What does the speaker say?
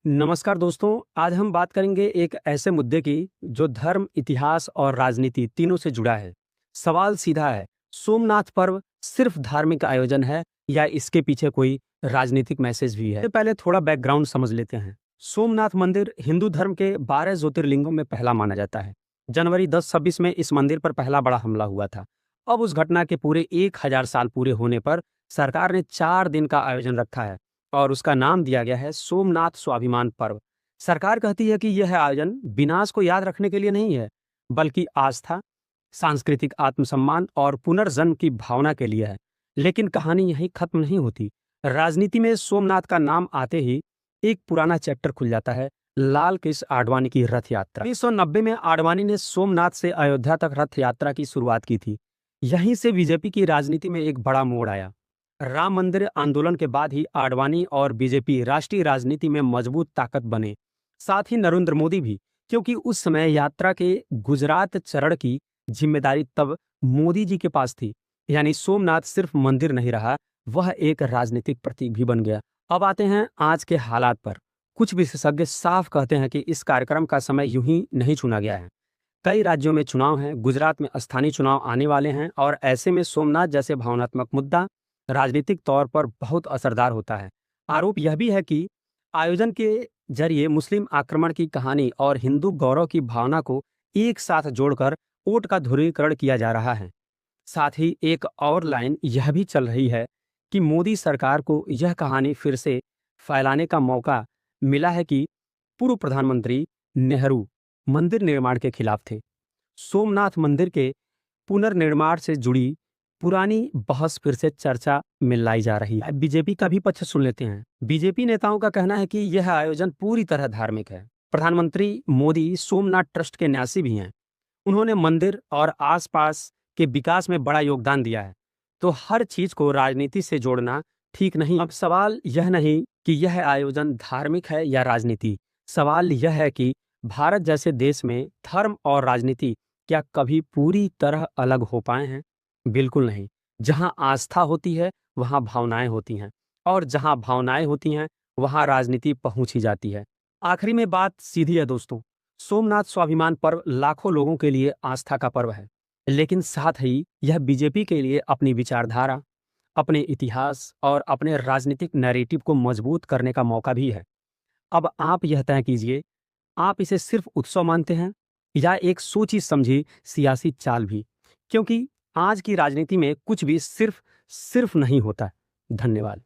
नमस्कार दोस्तों, आज हम बात करेंगे एक ऐसे मुद्दे की जो धर्म, इतिहास और राजनीति तीनों से जुड़ा है। सवाल सीधा है, सोमनाथ पर्व सिर्फ धार्मिक आयोजन है या इसके पीछे कोई राजनीतिक मैसेज भी है? सबसे पहले थोड़ा बैकग्राउंड समझ लेते हैं। सोमनाथ मंदिर हिंदू धर्म के 12 ज्योतिर्लिंगों में पहला माना जाता है। जनवरी 1026 में इस मंदिर पर पहला बड़ा हमला हुआ था। अब उस घटना के पूरे 1000 साल पूरे होने पर सरकार ने 4 दिन का आयोजन रखा है और उसका नाम दिया गया है सोमनाथ स्वाभिमान पर्व। सरकार कहती है कि यह आयोजन विनाश को याद रखने के लिए नहीं है, बल्कि आस्था, सांस्कृतिक आत्मसम्मान और पुनर्जन्म की भावना के लिए है। लेकिन कहानी यहीं खत्म नहीं होती। राजनीति में सोमनाथ का नाम आते ही एक पुराना चैप्टर खुल जाता है, लाल कृष्ण आडवाणी की रथ यात्रा। 1990 में आडवाणी ने सोमनाथ से अयोध्या तक रथ यात्रा की शुरुआत की थी। यहीं से बीजेपी की राजनीति में एक बड़ा मोड़ आया। राम मंदिर आंदोलन के बाद ही आडवाणी और बीजेपी राष्ट्रीय राजनीति में मजबूत ताकत बने। साथ ही नरेंद्र मोदी भी, क्योंकि उस समय यात्रा के गुजरात चरण की जिम्मेदारी तब मोदी जी के पास थी। यानी सोमनाथ सिर्फ मंदिर नहीं रहा, वह एक राजनीतिक प्रतीक भी बन गया। अब आते हैं आज के हालात पर। कुछ विशेषज्ञ साफ कहते हैं कि इस कार्यक्रम का समय यूं ही नहीं चुना गया है। कई राज्यों में चुनाव हैं, गुजरात में स्थानीय चुनाव आने वाले हैं और ऐसे में सोमनाथ जैसे भावनात्मक मुद्दा राजनीतिक तौर पर बहुत असरदार होता है। आरोप यह भी है कि आयोजन के जरिए मुस्लिम आक्रमण की कहानी और हिंदू गौरव की भावना को एक साथ जोड़कर वोट का ध्रुवीकरण किया जा रहा है। साथ ही एक और लाइन यह भी चल रही है कि मोदी सरकार को यह कहानी फिर से फैलाने का मौका मिला है कि पूर्व प्रधानमंत्री नेहरू मंदिर निर्माण के खिलाफ थे। सोमनाथ मंदिर के पुनर्निर्माण से जुड़ी पुरानी बहस फिर से चर्चा में लाई जा रही है। बीजेपी का भी पक्ष सुन लेते हैं। बीजेपी नेताओं का कहना है कि यह आयोजन पूरी तरह धार्मिक है। प्रधानमंत्री मोदी सोमनाथ ट्रस्ट के न्यासी भी हैं। उन्होंने मंदिर और आसपास के विकास में बड़ा योगदान दिया है। तो हर चीज को राजनीति से जोड़ना ठीक नहीं। अब सवाल यह नहीं कि यह आयोजन धार्मिक है या राजनीति। सवाल यह है कि भारत जैसे देश में धर्म और राजनीति क्या कभी पूरी तरह अलग हो पाए हैं? बिल्कुल नहीं। जहां आस्था होती है, वहां भावनाएं होती हैं और जहां भावनाएं होती हैं, वहां राजनीति पहुंच ही जाती है। आखिरी में बात सीधी है दोस्तों। सोमनाथ स्वाभिमान पर्व लाखों लोगों के लिए आस्था का पर्व है, लेकिन साथ ही यह बीजेपी के लिए अपनी विचारधारा, अपने इतिहास और अपने राजनीतिक नैरेटिव को मजबूत करने का मौका भी है। अब आप यह तय कीजिए, आप इसे सिर्फ उत्सव मानते हैं या एक सोची समझी सियासी चाल भी? क्योंकि आज की राजनीति में कुछ भी सिर्फ सिर्फ नहीं होता। धन्यवाद।